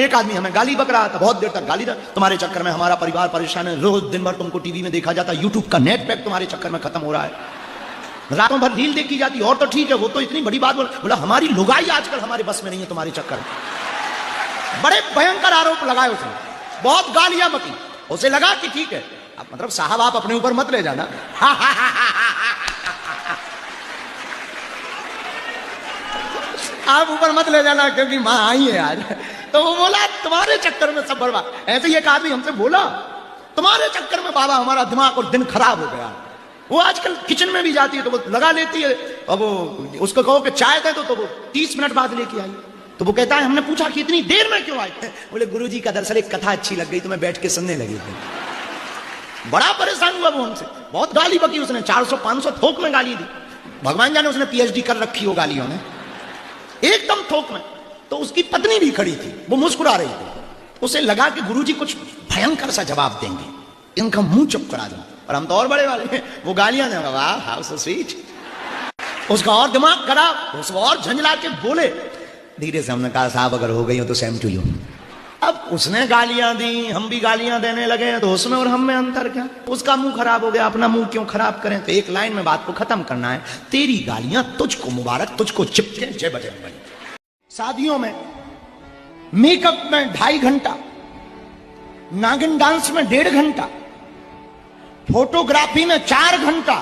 एक आदमी हमें गाली बक रहा था, बहुत देर तक गाली रहा, तुम्हारे चक्कर में हमारा परिवार परेशान है, रोज दिन भर तुमको टीवी में देखा जाता है, यूट्यूब का नेट पैक तुम्हारे चक्कर में खत्म हो रहा है, रातों भर रील देखी जाती है, और तो ठीक है वो तो इतनी बड़ी बात बोला हमारी लुगाई आजकल हमारे बस में नहीं है तुम्हारे चक्कर में। बड़े भयंकर आरोप लगाए उसने, बहुत गालियां बकी। उसे लगा कि ठीक है, अब मतलब साहब आप अपने ऊपर मत ले जाना आप ऊपर मत ले जाना क्योंकि मां आई है आज। तो वो बोला तुम्हारे चक्कर में सब बर्बाद। ऐसे ही एक आदमी हमसे बोला तुम्हारे चक्कर में बाबा हमारा दिमाग और दिन खराब हो गया। वो आजकल किचन में भी जाती है तो वो लगा लेती है, और वो उसको कहो कि चाय दे तो वो 30 मिनट बाद लेके आई। तो वो कहता है हमने पूछा कि इतनी देर में क्यों आई? बोले गुरुजी का दरअसल एक कथा अच्छी लग गई तो मैं बैठ के सुनने लगी थी। बड़ा परेशान हुआ वो हमसे, बहुत गाली बकी उसने, 400-500 थोक में गाली दी। भगवान जाने उसने PhD कर रखी हो गालियों में, एकदम थोक में। तो उसकी पत्नी भी खड़ी थी, वो मुस्कुरा रही थी। उसे लगा कि गुरुजी कुछ भयंकर सा जवाब देंगे, इनका मुंह चुप करा दूं। और हम तो और बड़े वाले हैं, वो गालियां देंगे, वाह हाउ सो स्वीट। उसका और दिमाग खराब, उसको और झंझला के बोले। धीरे से हमने कहा साहब अगर हो गई हो तो सेम टू यू। अब उसने गालियां दी, हम भी गालियां देने लगे, तो उसमें और हम में अंतर क्या? उसका मुंह खराब हो गया, अपना मुंह क्यों खराब करें? तो एक लाइन में बात को खत्म करना है, तेरी गालियां तुझको मुबारक, तुझको चिपके, जय बजरंग। शादियों में मेकअप में 2.5 घंटा, नागिन डांस में 1.5 घंटा, फोटोग्राफी में 4 घंटा,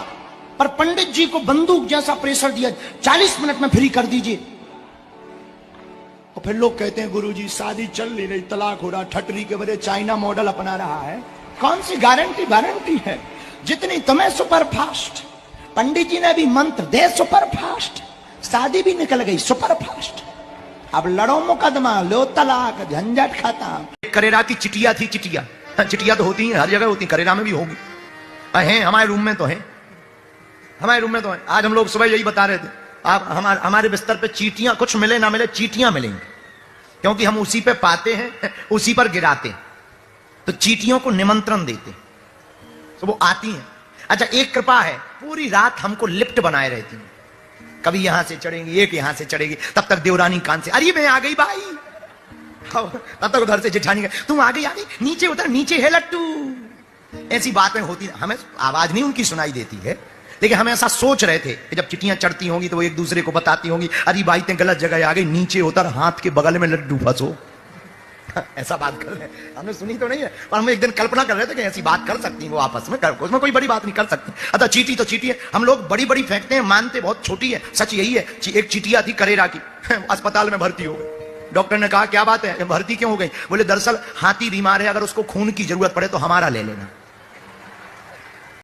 पर पंडित जी को बंदूक जैसा प्रेशर दिया 40 मिनट में फ्री कर दीजिए। और फिर लोग कहते हैं गुरुजी शादी चल नहीं रही, तलाक हो रहा, ठटरी के बजाय चाइना मॉडल अपना रहा है। कौन सी गारंटी है? जितनी तुम्हें सुपर फास्ट, पंडित जी ने भी मंत्र दे सुपर फास्ट, शादी भी निकल गई सुपर फास्ट। अब लड़ो मुकदमा, लो तलाक, झंझट खत्म। करेरा की चिटिया थी, चिटिया तो होती है हर जगह होती, करेरा में भी होगी, हैं हमारे रूम में तो है, हमारे रूम में तो है। आज हम लोग सुबह यही बता रहे थे, आप हमारे बिस्तर पे चीटियां, कुछ मिले ना मिले चीटियां मिलेंगी, क्योंकि हम उसी पे पाते हैं, उसी पर गिराते हैं। तो चीटियों को निमंत्रण देते तो वो आती हैं। अच्छा एक कृपा है, पूरी रात हमको लिफ्ट बनाए रहती है, कभी यहां से चढ़ेंगी, एक यहां से चढ़ेगी, तब तक देवरानी कान से अरे मैं आ गई भाई, तब तक उधर से जेठानी तुम आ गई, नीचे उतर, नीचे है लट्टू। ऐसी बातें होती, हमें आवाज नहीं उनकी सुनाई देती है, लेकिन हम ऐसा सोच रहे थे कि जब चिट्ठियां चढ़ती होंगी तो वो एक दूसरे को बताती होंगी, अरे भाई ते गलत जगह आ गई, नीचे उतर, हाथ के बगल में लड्डू फंसो। ऐसा बात कर रहे हैं, हमने सुनी तो नहीं है, पर हम एक दिन कल्पना कर रहे थे कि ऐसी बात कर सकती है वो आपस में, उसमें कोई बड़ी बात नहीं कर सकती। अच्छा चीटी तो चीटी है, हम लोग बड़ी बड़ी फेंकते हैं, मानते बहुत छोटी है। सच यही है, एक चीटिया थी करेरा की, अस्पताल में भर्ती हो गई। डॉक्टर ने कहा क्या बात है, भर्ती क्यों हो गई? बोले दरअसल हाथी बीमार है, अगर उसको खून की जरूरत पड़े तो हमारा ले लेना।